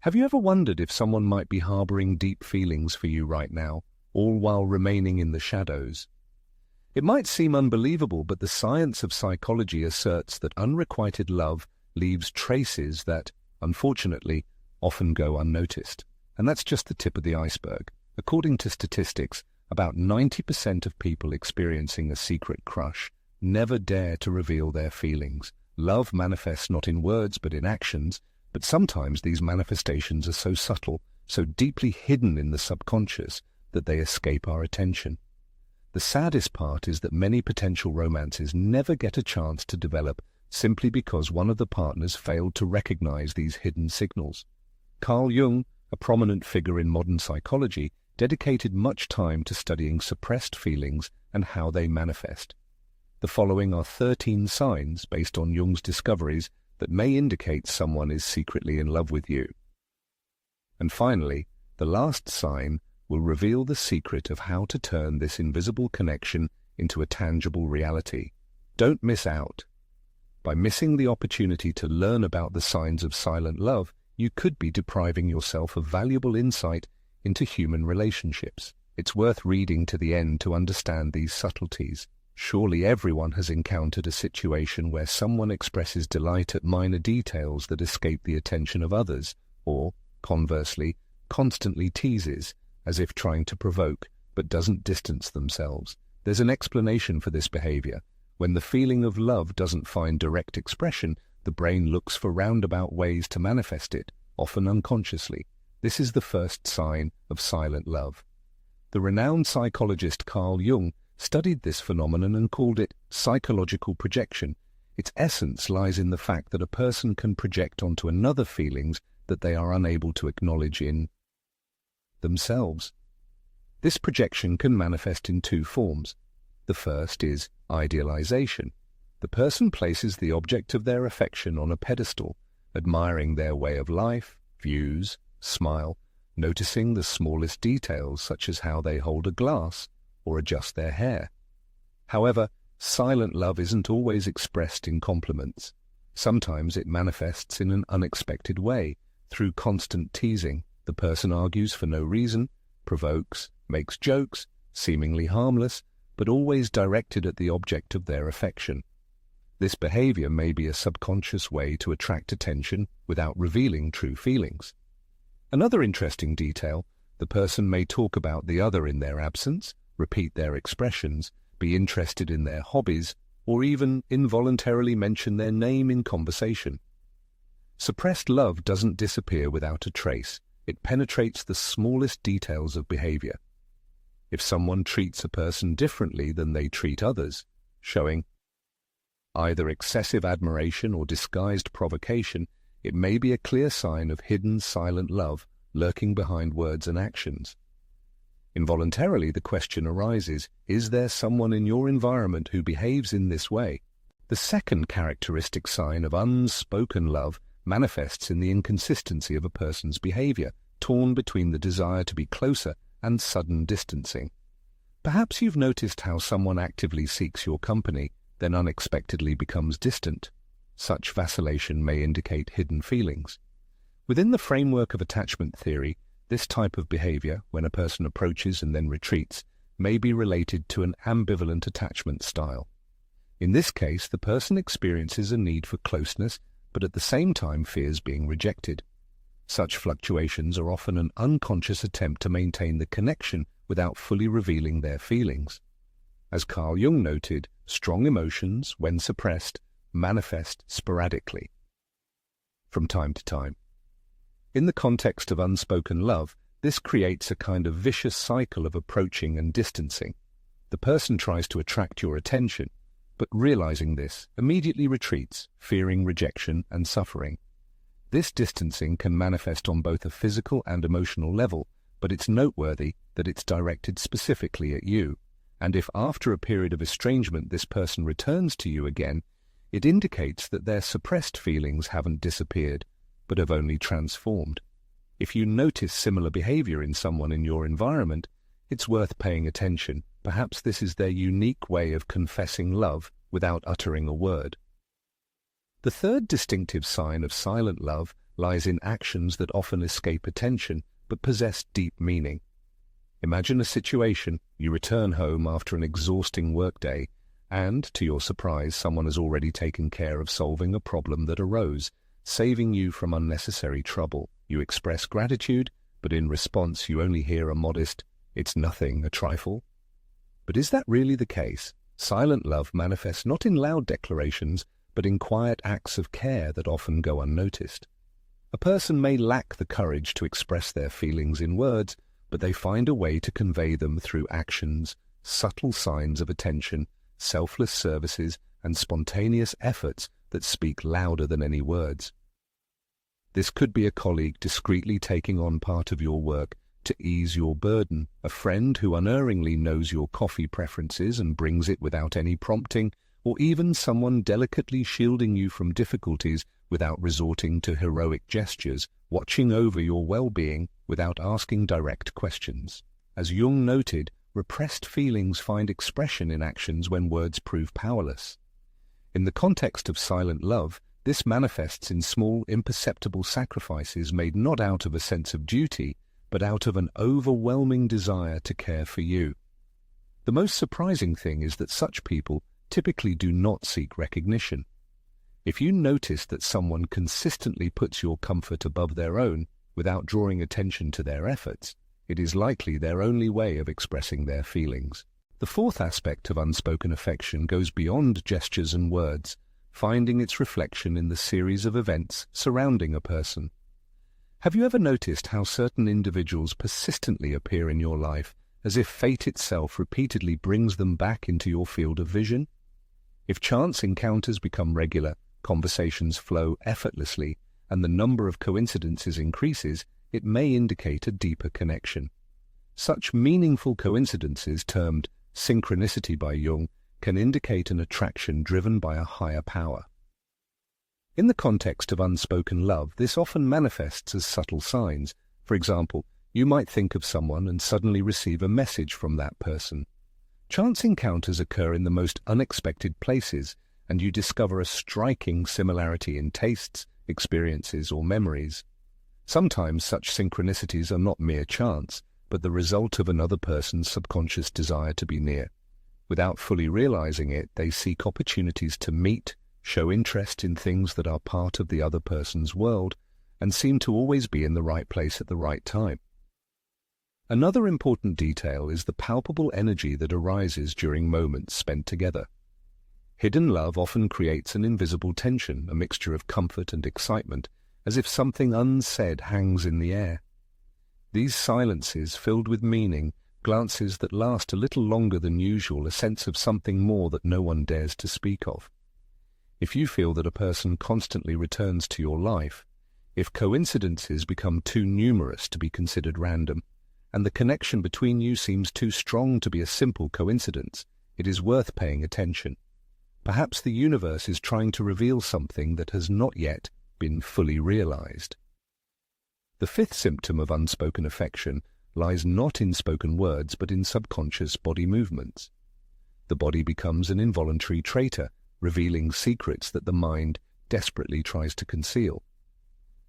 Have you ever wondered if someone might be harboring deep feelings for you right now, all while remaining in the shadows? It might seem unbelievable, but the science of psychology asserts that unrequited love leaves traces that, unfortunately, often go unnoticed. And that's just the tip of the iceberg. According to statistics, about 90% of people experiencing a secret crush never dare to reveal their feelings. Love manifests not in words but in actions, but sometimes these manifestations are so subtle, so deeply hidden in the subconscious, that they escape our attention. The saddest part is that many potential romances never get a chance to develop simply because one of the partners failed to recognize these hidden signals. Carl Jung, a prominent figure in modern psychology, dedicated much time to studying suppressed feelings and how they manifest. The following are 13 signs, based on Jung's discoveries, that may indicate someone is secretly in love with you. And finally, the last sign will reveal the secret of how to turn this invisible connection into a tangible reality. Don't miss out. By missing the opportunity to learn about the signs of silent love, you could be depriving yourself of valuable insight into human relationships. It's worth reading to the end to understand these subtleties. Surely everyone has encountered a situation where someone expresses delight at minor details that escape the attention of others, or, conversely, constantly teases, as if trying to provoke, but doesn't distance themselves. There's an explanation for this behavior. When the feeling of love doesn't find direct expression, the brain looks for roundabout ways to manifest it, often unconsciously. This is the first sign of silent love. The renowned psychologist Carl Jung studied this phenomenon and called it psychological projection. Its essence lies in the fact that a person can project onto another feelings that they are unable to acknowledge in themselves. This projection can manifest in two forms. The first is idealization. The person places the object of their affection on a pedestal, admiring their way of life, views, smile, noticing the smallest details such as how they hold a glass or adjust their hair. However, silent love isn't always expressed in compliments. Sometimes it manifests in an unexpected way, through constant teasing. The person argues for no reason, provokes, makes jokes, seemingly harmless, but always directed at the object of their affection. This behavior may be a subconscious way to attract attention without revealing true feelings. Another interesting detail, the person may talk about the other in their absence, repeat their expressions, be interested in their hobbies, or even involuntarily mention their name in conversation. Suppressed love doesn't disappear without a trace. It penetrates the smallest details of behavior. If someone treats a person differently than they treat others, showing either excessive admiration or disguised provocation, it may be a clear sign of hidden silent love lurking behind words and actions. Involuntarily, the question arises, is there someone in your environment who behaves in this way? The second characteristic sign of unspoken love manifests in the inconsistency of a person's behavior, torn between the desire to be closer and sudden distancing. Perhaps you've noticed how someone actively seeks your company, then unexpectedly becomes distant. Such vacillation may indicate hidden feelings. Within the framework of attachment theory, this type of behavior, when a person approaches and then retreats, may be related to an ambivalent attachment style. In this case, the person experiences a need for closeness, but at the same time fears being rejected. Such fluctuations are often an unconscious attempt to maintain the connection without fully revealing their feelings. As Carl Jung noted, strong emotions, when suppressed, manifest sporadically, from time to time. In the context of unspoken love, this creates a kind of vicious cycle of approaching and distancing. The person tries to attract your attention, but realizing this, immediately retreats, fearing rejection and suffering. This distancing can manifest on both a physical and emotional level, but it's noteworthy that it's directed specifically at you. And if after a period of estrangement this person returns to you again, it indicates that their suppressed feelings haven't disappeared, but have only transformed. If you notice similar behavior in someone in your environment, it's worth paying attention. Perhaps this is their unique way of confessing love without uttering a word. The third distinctive sign of silent love lies in actions that often escape attention but possess deep meaning. Imagine a situation: you return home after an exhausting workday, and, to your surprise, someone has already taken care of solving a problem that arose, saving you from unnecessary trouble. You express gratitude, but in response you only hear a modest, "It's nothing, a trifle." But is that really the case? Silent love manifests not in loud declarations, but in quiet acts of care that often go unnoticed. A person may lack the courage to express their feelings in words, but they find a way to convey them through actions, subtle signs of attention, selfless services, and spontaneous efforts that speak louder than any words. This could be a colleague discreetly taking on part of your work to ease your burden, a friend who unerringly knows your coffee preferences and brings it without any prompting, or even someone delicately shielding you from difficulties without resorting to heroic gestures, watching over your well-being without asking direct questions. As Jung noted, repressed feelings find expression in actions when words prove powerless. In the context of silent love, this manifests in small, imperceptible sacrifices made not out of a sense of duty, but out of an overwhelming desire to care for you. The most surprising thing is that such people typically do not seek recognition. If you notice that someone consistently puts your comfort above their own without drawing attention to their efforts, it is likely their only way of expressing their feelings. The fourth aspect of unspoken affection goes beyond gestures and words, finding its reflection in the series of events surrounding a person. Have you ever noticed how certain individuals persistently appear in your life, as if fate itself repeatedly brings them back into your field of vision? If chance encounters become regular, conversations flow effortlessly, and the number of coincidences increases, it may indicate a deeper connection. Such meaningful coincidences, termed synchronicity by Jung, can indicate an attraction driven by a higher power. In the context of unspoken love, this often manifests as subtle signs. For example, you might think of someone and suddenly receive a message from that person. Chance encounters occur in the most unexpected places, and you discover a striking similarity in tastes, experiences, or memories. Sometimes such synchronicities are not mere chance, but the result of another person's subconscious desire to be near. Without fully realizing it, they seek opportunities to meet, show interest in things that are part of the other person's world, and seem to always be in the right place at the right time. Another important detail is the palpable energy that arises during moments spent together. Hidden love often creates an invisible tension, a mixture of comfort and excitement, as if something unsaid hangs in the air. These silences, filled with meaning, glances that last a little longer than usual, a sense of something more that no one dares to speak of. If you feel that a person constantly returns to your life, if coincidences become too numerous to be considered random, and the connection between you seems too strong to be a simple coincidence, it is worth paying attention. Perhaps the universe is trying to reveal something that has not yet been fully realized. The fifth symptom of unspoken affection lies not in spoken words but in subconscious body movements. The body becomes an involuntary traitor, revealing secrets that the mind desperately tries to conceal.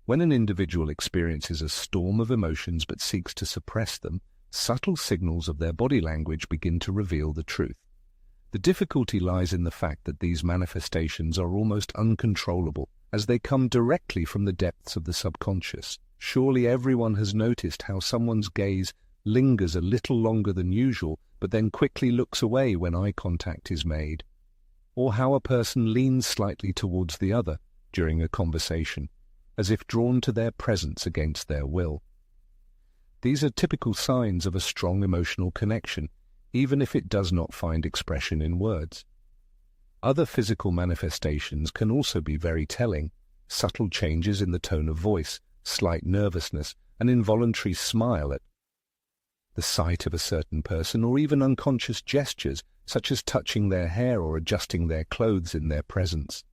When an individual experiences a storm of emotions but seeks to suppress them, subtle signals of their body language begin to reveal the truth. The difficulty lies in the fact that these manifestations are almost uncontrollable, as they come directly from the depths of the subconscious. Surely everyone has noticed how someone's gaze lingers a little longer than usual, but then quickly looks away when eye contact is made. Or how a person leans slightly towards the other during a conversation, as if drawn to their presence against their will. These are typical signs of a strong emotional connection, even if it does not find expression in words. Other physical manifestations can also be very telling: subtle changes in the tone of voice, slight nervousness, an involuntary smile at the sight of a certain person, or even unconscious gestures such as touching their hair or adjusting their clothes in their presence.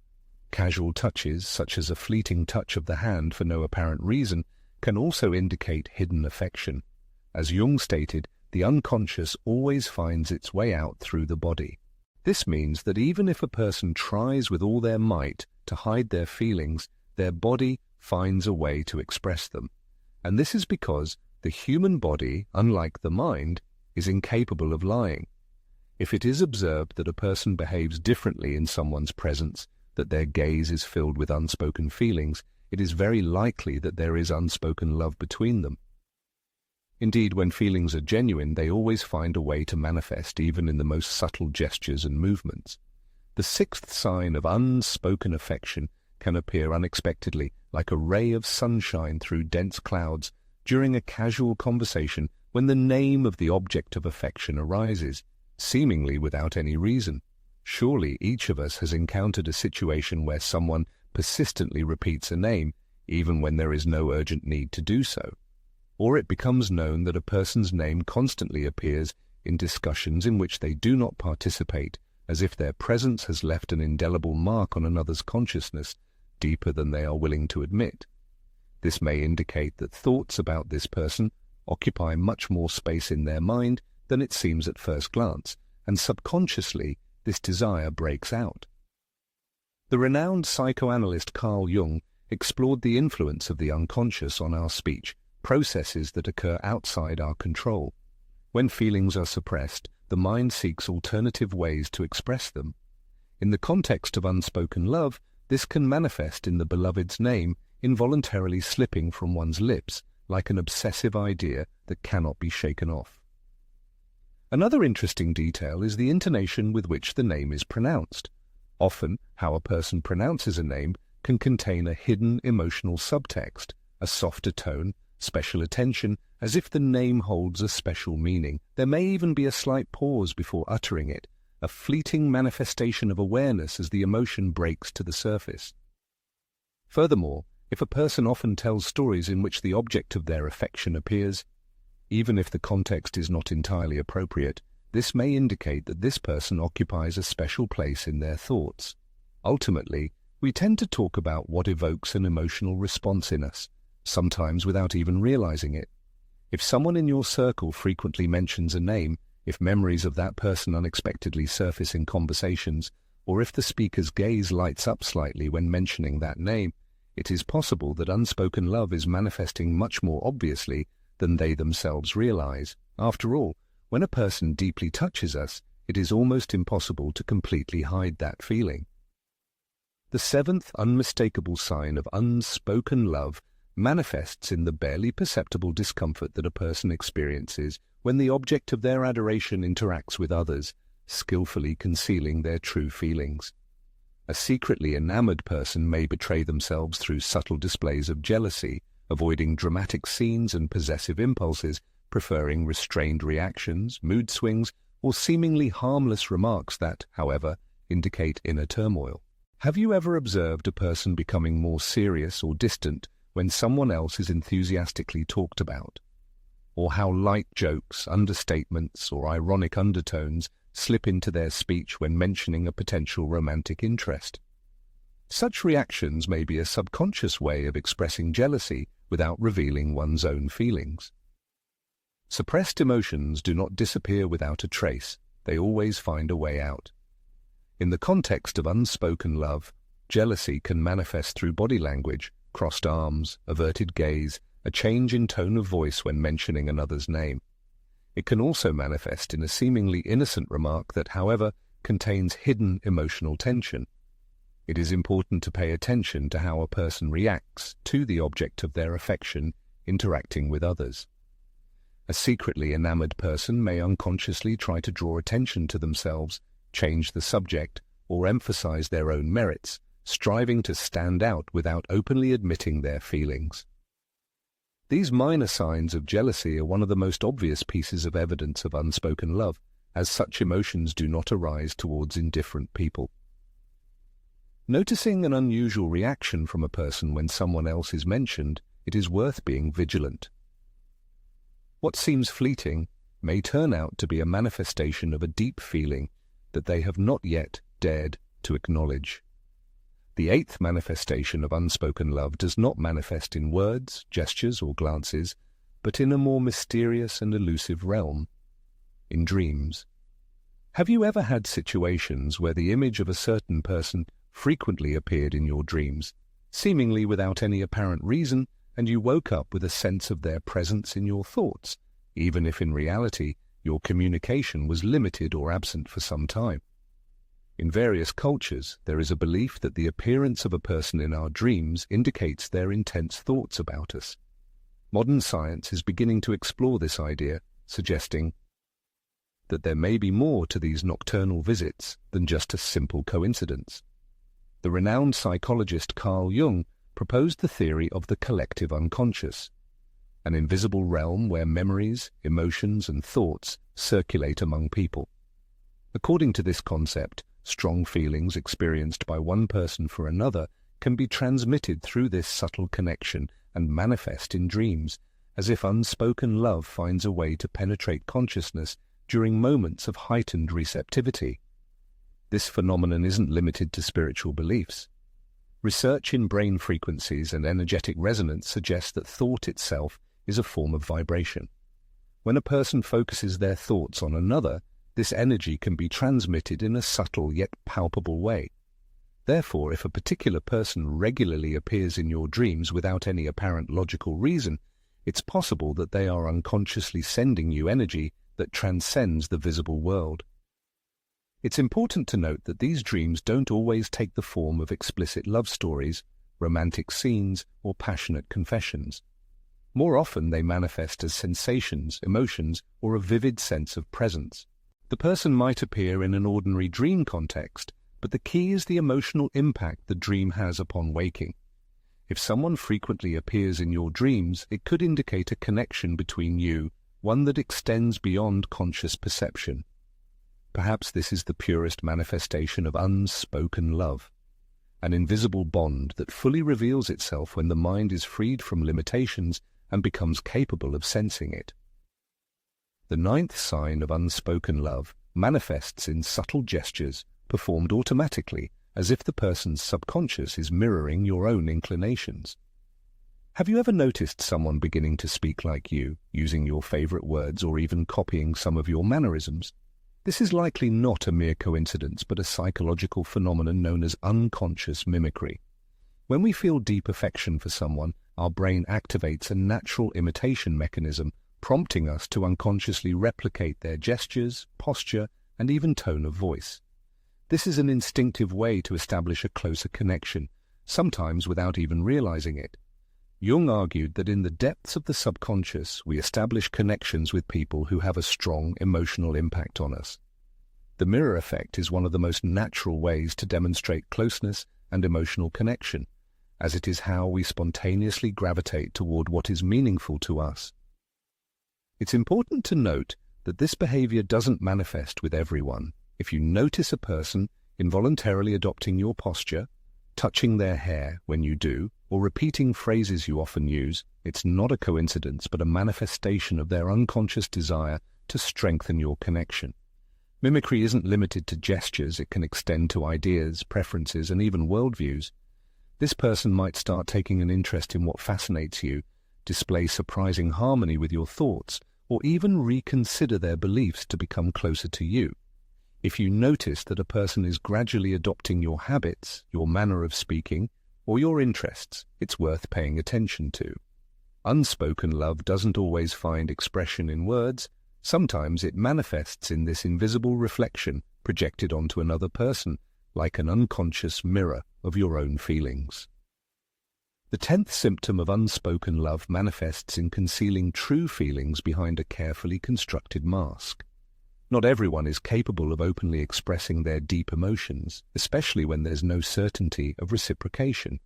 Casual touches, such as a fleeting touch of the hand for no apparent reason, can also indicate hidden affection. As Jung stated, the unconscious always finds its way out through the body. This means that even if a person tries with all their might to hide their feelings, their body finds a way to express them. And this is because the human body, unlike the mind, is incapable of lying. If it is observed that a person behaves differently in someone's presence, that their gaze is filled with unspoken feelings, it is very likely that there is unspoken love between them. Indeed, when feelings are genuine, they always find a way to manifest, even in the most subtle gestures and movements. The sixth sign of unspoken affection can appear unexpectedly, like a ray of sunshine through dense clouds, during a casual conversation when the name of the object of affection arises, seemingly without any reason. Surely each of us has encountered a situation where someone persistently repeats a name, even when there is no urgent need to do so. Or it becomes known that a person's name constantly appears in discussions in which they do not participate, as if their presence has left an indelible mark on another's consciousness, deeper than they are willing to admit. This may indicate that thoughts about this person occupy much more space in their mind than it seems at first glance, and subconsciously this desire breaks out. The renowned psychoanalyst Carl Jung explored the influence of the unconscious on our speech, processes that occur outside our control. When feelings are suppressed, the mind seeks alternative ways to express them. In the context of unspoken love, this can manifest in the beloved's name involuntarily slipping from one's lips, like an obsessive idea that cannot be shaken off. Another interesting detail is the intonation with which the name is pronounced. Often, how a person pronounces a name can contain a hidden emotional subtext, a softer tone, special attention, as if the name holds a special meaning. There may even be a slight pause before uttering it, a fleeting manifestation of awareness as the emotion breaks to the surface. Furthermore, if a person often tells stories in which the object of their affection appears, even if the context is not entirely appropriate, this may indicate that this person occupies a special place in their thoughts. Ultimately, we tend to talk about what evokes an emotional response in us, sometimes without even realizing it. If someone in your circle frequently mentions a name, if memories of that person unexpectedly surface in conversations, or if the speaker's gaze lights up slightly when mentioning that name, it is possible that unspoken love is manifesting much more obviously than they themselves realize. After all, when a person deeply touches us, it is almost impossible to completely hide that feeling. The seventh unmistakable sign of unspoken love manifests in the barely perceptible discomfort that a person experiences when the object of their adoration interacts with others, skillfully concealing their true feelings. A secretly enamored person may betray themselves through subtle displays of jealousy, avoiding dramatic scenes and possessive impulses, preferring restrained reactions, mood swings, or seemingly harmless remarks that, however, indicate inner turmoil. Have you ever observed a person becoming more serious or distant when someone else is enthusiastically talked about? Or how light jokes, understatements, or ironic undertones slip into their speech when mentioning a potential romantic interest? Such reactions may be a subconscious way of expressing jealousy without revealing one's own feelings. Suppressed emotions do not disappear without a trace. They always find a way out. In the context of unspoken love, jealousy can manifest through body language, crossed arms, averted gaze, a change in tone of voice when mentioning another's name. It can also manifest in a seemingly innocent remark that, however, contains hidden emotional tension. It is important to pay attention to how a person reacts to the object of their affection interacting with others. A secretly enamored person may unconsciously try to draw attention to themselves, change the subject, or emphasize their own merits, striving to stand out without openly admitting their feelings. These minor signs of jealousy are one of the most obvious pieces of evidence of unspoken love, as such emotions do not arise towards indifferent people. Noticing an unusual reaction from a person when someone else is mentioned, it is worth being vigilant. What seems fleeting may turn out to be a manifestation of a deep feeling that they have not yet dared to acknowledge. The eighth manifestation of unspoken love does not manifest in words, gestures, or glances, but in a more mysterious and elusive realm, in dreams. Have you ever had situations where the image of a certain person frequently appeared in your dreams, seemingly without any apparent reason, and you woke up with a sense of their presence in your thoughts, even if in reality your communication was limited or absent for some time. In various cultures, there is a belief that the appearance of a person in our dreams indicates their intense thoughts about us. Modern science is beginning to explore this idea, suggesting that there may be more to these nocturnal visits than just a simple coincidence. The renowned psychologist Carl Jung proposed the theory of the collective unconscious, an invisible realm where memories, emotions, and thoughts circulate among people. According to this concept, strong feelings experienced by one person for another can be transmitted through this subtle connection and manifest in dreams, as if unspoken love finds a way to penetrate consciousness during moments of heightened receptivity. This phenomenon isn't limited to spiritual beliefs. Research in brain frequencies and energetic resonance suggests that thought itself is a form of vibration. When a person focuses their thoughts on another, this energy can be transmitted in a subtle yet palpable way. Therefore, if a particular person regularly appears in your dreams without any apparent logical reason, it's possible that they are unconsciously sending you energy that transcends the visible world. It's important to note that these dreams don't always take the form of explicit love stories, romantic scenes, or passionate confessions. More often they manifest as sensations, emotions, or a vivid sense of presence. The person might appear in an ordinary dream context, but the key is the emotional impact the dream has upon waking. If someone frequently appears in your dreams, it could indicate a connection between you, one that extends beyond conscious perception. Perhaps this is the purest manifestation of unspoken love, an invisible bond that fully reveals itself when the mind is freed from limitations and becomes capable of sensing it. The ninth sign of unspoken love manifests in subtle gestures performed automatically, as if the person's subconscious is mirroring your own inclinations. Have you ever noticed someone beginning to speak like you, using your favorite words or even copying some of your mannerisms? This is likely not a mere coincidence, but a psychological phenomenon known as unconscious mimicry. When we feel deep affection for someone, our brain activates a natural imitation mechanism, prompting us to unconsciously replicate their gestures, posture, and even tone of voice. This is an instinctive way to establish a closer connection, sometimes without even realizing it. Jung argued that in the depths of the subconscious, we establish connections with people who have a strong emotional impact on us. The mirror effect is one of the most natural ways to demonstrate closeness and emotional connection, as it is how we spontaneously gravitate toward what is meaningful to us. It's important to note that this behavior doesn't manifest with everyone. If you notice a person involuntarily adopting your posture, touching their hair when you do, or repeating phrases you often use, it's not a coincidence but a manifestation of their unconscious desire to strengthen your connection. Mimicry isn't limited to gestures, it can extend to ideas, preferences, and even worldviews. This person might start taking an interest in what fascinates you, display surprising harmony with your thoughts, or even reconsider their beliefs to become closer to you. If you notice that a person is gradually adopting your habits, your manner of speaking, or your interests, it's worth paying attention to. Unspoken love doesn't always find expression in words. Sometimes it manifests in this invisible reflection projected onto another person, like an unconscious mirror of your own feelings. The 10th symptom of unspoken love manifests in concealing true feelings behind a carefully constructed mask. Not everyone is capable of openly expressing their deep emotions, especially when there's no certainty of reciprocation.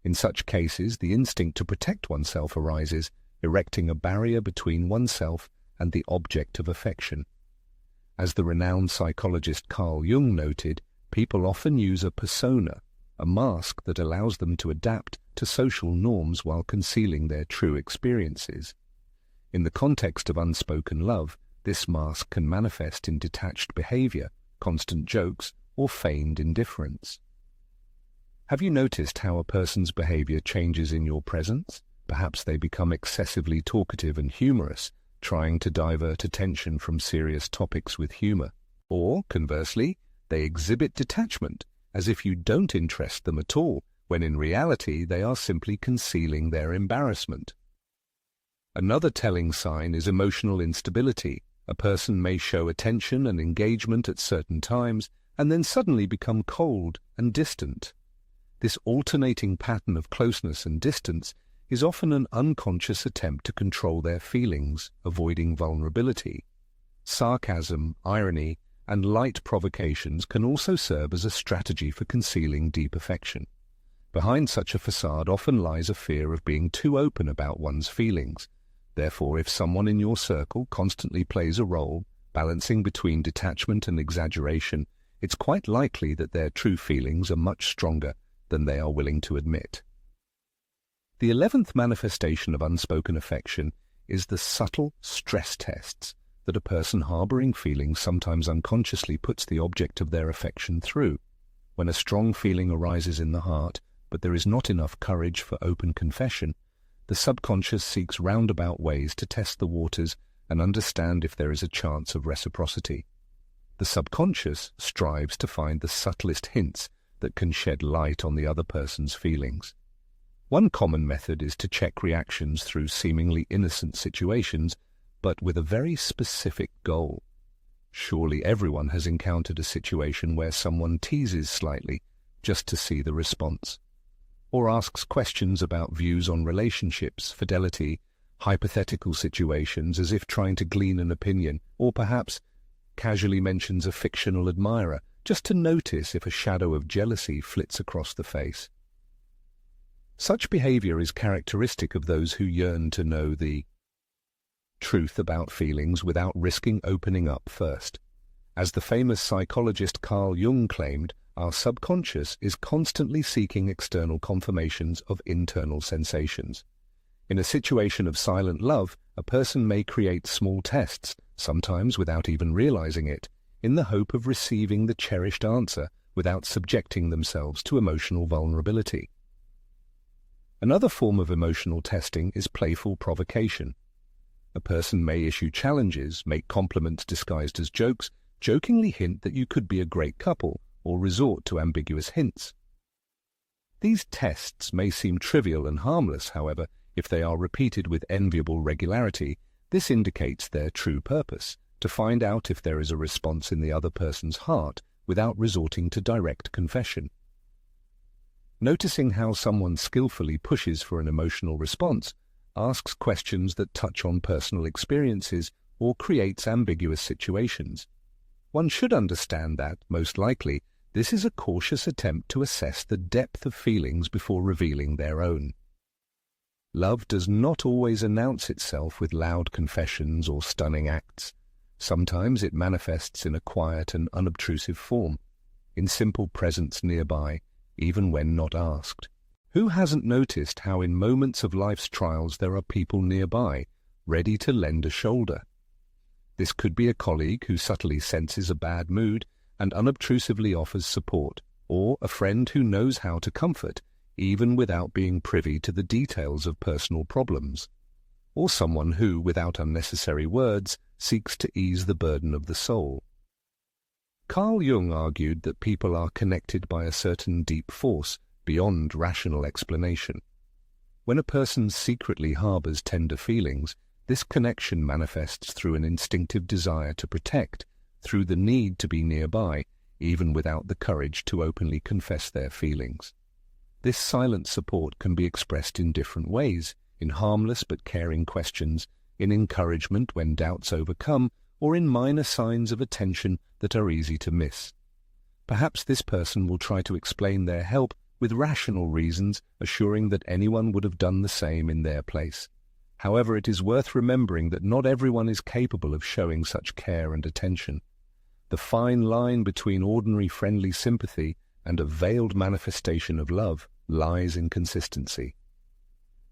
In such cases, the instinct to protect oneself arises, erecting a barrier between oneself and the object of affection. As the renowned psychologist Carl Jung noted, people often use a persona, a mask that allows them to adapt to social norms while concealing their true experiences. In the context of unspoken love, this mask can manifest in detached behavior, constant jokes, or feigned indifference. Have you noticed how a person's behavior changes in your presence? Perhaps they become excessively talkative and humorous, trying to divert attention from serious topics with humor. Or, conversely, they exhibit detachment, as if you don't interest them at all, when in reality they are simply concealing their embarrassment. Another telling sign is emotional instability. A person may show attention and engagement at certain times and then suddenly become cold and distant. This alternating pattern of closeness and distance is often an unconscious attempt to control their feelings, avoiding vulnerability. Sarcasm, irony, and light provocations can also serve as a strategy for concealing deep affection. Behind such a facade often lies a fear of being too open about one's feelings. Therefore, if someone in your circle constantly plays a role, balancing between detachment and exaggeration, it's quite likely that their true feelings are much stronger than they are willing to admit. The 11th manifestation of unspoken affection is the subtle stress tests that a person harboring feelings sometimes unconsciously puts the object of their affection through. When a strong feeling arises in the heart, but there is not enough courage for open confession, the subconscious seeks roundabout ways to test the waters and understand if there is a chance of reciprocity. The subconscious strives to find the subtlest hints that can shed light on the other person's feelings. One common method is to check reactions through seemingly innocent situations, but with a very specific goal. Surely everyone has encountered a situation where someone teases slightly just to see the response, or asks questions about views on relationships, fidelity, hypothetical situations as if trying to glean an opinion, or perhaps casually mentions a fictional admirer just to notice if a shadow of jealousy flits across the face. Such behavior is characteristic of those who yearn to know the truth about feelings without risking opening up first. As the famous psychologist Carl Jung claimed, our subconscious is constantly seeking external confirmations of internal sensations. In a situation of silent love, a person may create small tests, sometimes without even realizing it, in the hope of receiving the cherished answer without subjecting themselves to emotional vulnerability. Another form of emotional testing is playful provocation. A person may issue challenges, make compliments disguised as jokes, jokingly hint that you could be a great couple, or resort to ambiguous hints. These tests may seem trivial and harmless, however, if they are repeated with enviable regularity, this indicates their true purpose, to find out if there is a response in the other person's heart without resorting to direct confession. Noticing how someone skillfully pushes for an emotional response, asks questions that touch on personal experiences, or creates ambiguous situations. One should understand that, most likely, this is a cautious attempt to assess the depth of feelings before revealing their own. Love does not always announce itself with loud confessions or stunning acts. Sometimes it manifests in a quiet and unobtrusive form, in simple presence nearby, even when not asked. Who hasn't noticed how in moments of life's trials there are people nearby, ready to lend a shoulder? This could be a colleague who subtly senses a bad mood and unobtrusively offers support, or a friend who knows how to comfort, even without being privy to the details of personal problems, or someone who, without unnecessary words, seeks to ease the burden of the soul. Carl Jung argued that people are connected by a certain deep force beyond rational explanation. When a person secretly harbors tender feelings, this connection manifests through an instinctive desire to protect, through the need to be nearby, even without the courage to openly confess their feelings. This silent support can be expressed in different ways, in harmless but caring questions, in encouragement when doubts overcome, or in minor signs of attention that are easy to miss. Perhaps this person will try to explain their help with rational reasons, assuring that anyone would have done the same in their place. However, it is worth remembering that not everyone is capable of showing such care and attention. The fine line between ordinary friendly sympathy and a veiled manifestation of love lies in consistency.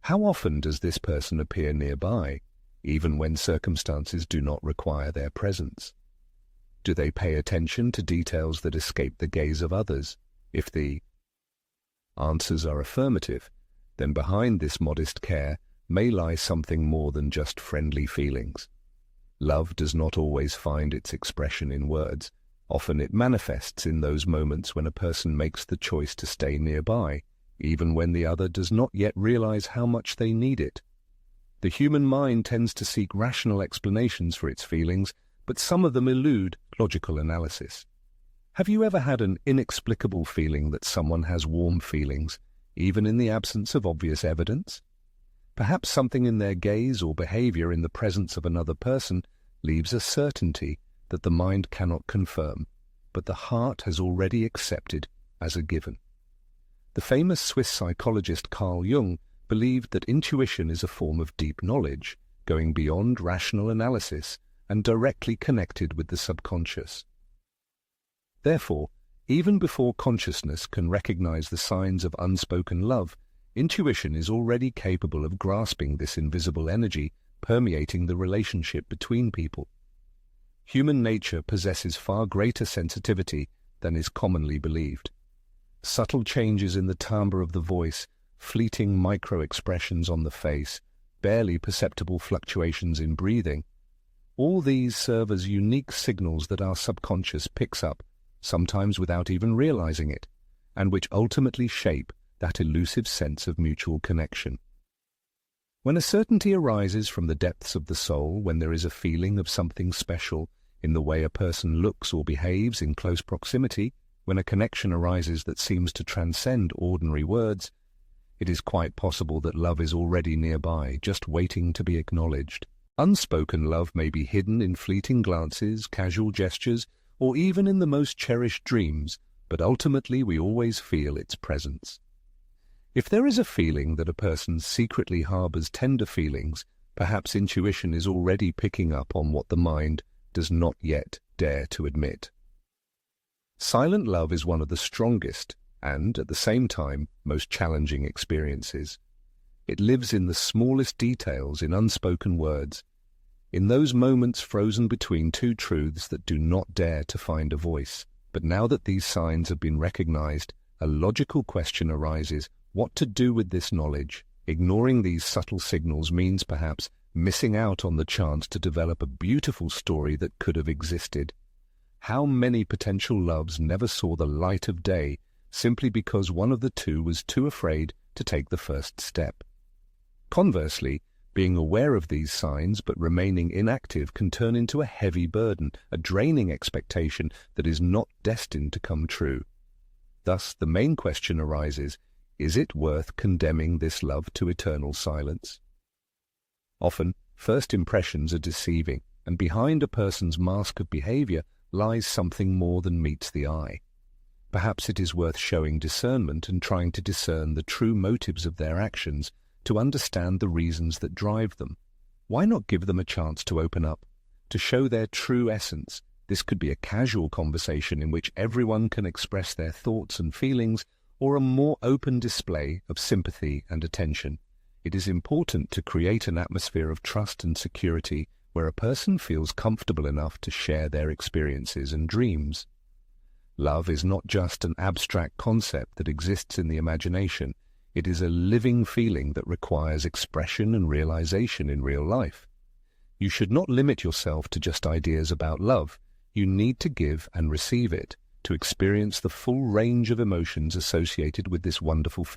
How often does this person appear nearby, even when circumstances do not require their presence? Do they pay attention to details that escape the gaze of others? If the answers are affirmative, then behind this modest care may lie something more than just friendly feelings. Love does not always find its expression in words. Often it manifests in those moments when a person makes the choice to stay nearby, even when the other does not yet realize how much they need it. The human mind tends to seek rational explanations for its feelings, but some of them elude logical analysis. Have you ever had an inexplicable feeling that someone has warm feelings, even in the absence of obvious evidence? Perhaps something in their gaze or behavior in the presence of another person leaves a certainty that the mind cannot confirm, but the heart has already accepted as a given. The famous Swiss psychologist Carl Jung believed that intuition is a form of deep knowledge, going beyond rational analysis and directly connected with the subconscious. Therefore, even before consciousness can recognize the signs of unspoken love, intuition is already capable of grasping this invisible energy permeating the relationship between people. Human nature possesses far greater sensitivity than is commonly believed. Subtle changes in the timbre of the voice, fleeting micro-expressions on the face, barely perceptible fluctuations in breathing, all these serve as unique signals that our subconscious picks up, sometimes without even realizing it, and which ultimately shape that elusive sense of mutual connection. When a certainty arises from the depths of the soul, when there is a feeling of something special in the way a person looks or behaves in close proximity, when a connection arises that seems to transcend ordinary words, it is quite possible that love is already nearby, just waiting to be acknowledged. Unspoken love may be hidden in fleeting glances, casual gestures, or even in the most cherished dreams, but ultimately we always feel its presence. If there is a feeling that a person secretly harbors tender feelings, perhaps intuition is already picking up on what the mind does not yet dare to admit. Silent love is one of the strongest and, at the same time, most challenging experiences. It lives in the smallest details, in unspoken words, in those moments frozen between two truths that do not dare to find a voice. But now that these signs have been recognized, a logical question arises: what to do with this knowledge? Ignoring these subtle signals means perhaps missing out on the chance to develop a beautiful story that could have existed. How many potential loves never saw the light of day simply because one of the two was too afraid to take the first step? Conversely, being aware of these signs but remaining inactive can turn into a heavy burden, a draining expectation that is not destined to come true. Thus, the main question arises: is it worth condemning this love to eternal silence? Often, first impressions are deceiving, and behind a person's mask of behavior lies something more than meets the eye. Perhaps it is worth showing discernment and trying to discern the true motives of their actions, to understand the reasons that drive them. Why not give them a chance to open up, to show their true essence? This could be a casual conversation in which everyone can express their thoughts and feelings, or a more open display of sympathy and attention. It is important to create an atmosphere of trust and security where a person feels comfortable enough to share their experiences and dreams. Love is not just an abstract concept that exists in the imagination. It is a living feeling that requires expression and realization in real life. You should not limit yourself to just ideas about love. You need to give and receive it, to experience the full range of emotions associated with this wonderful feeling.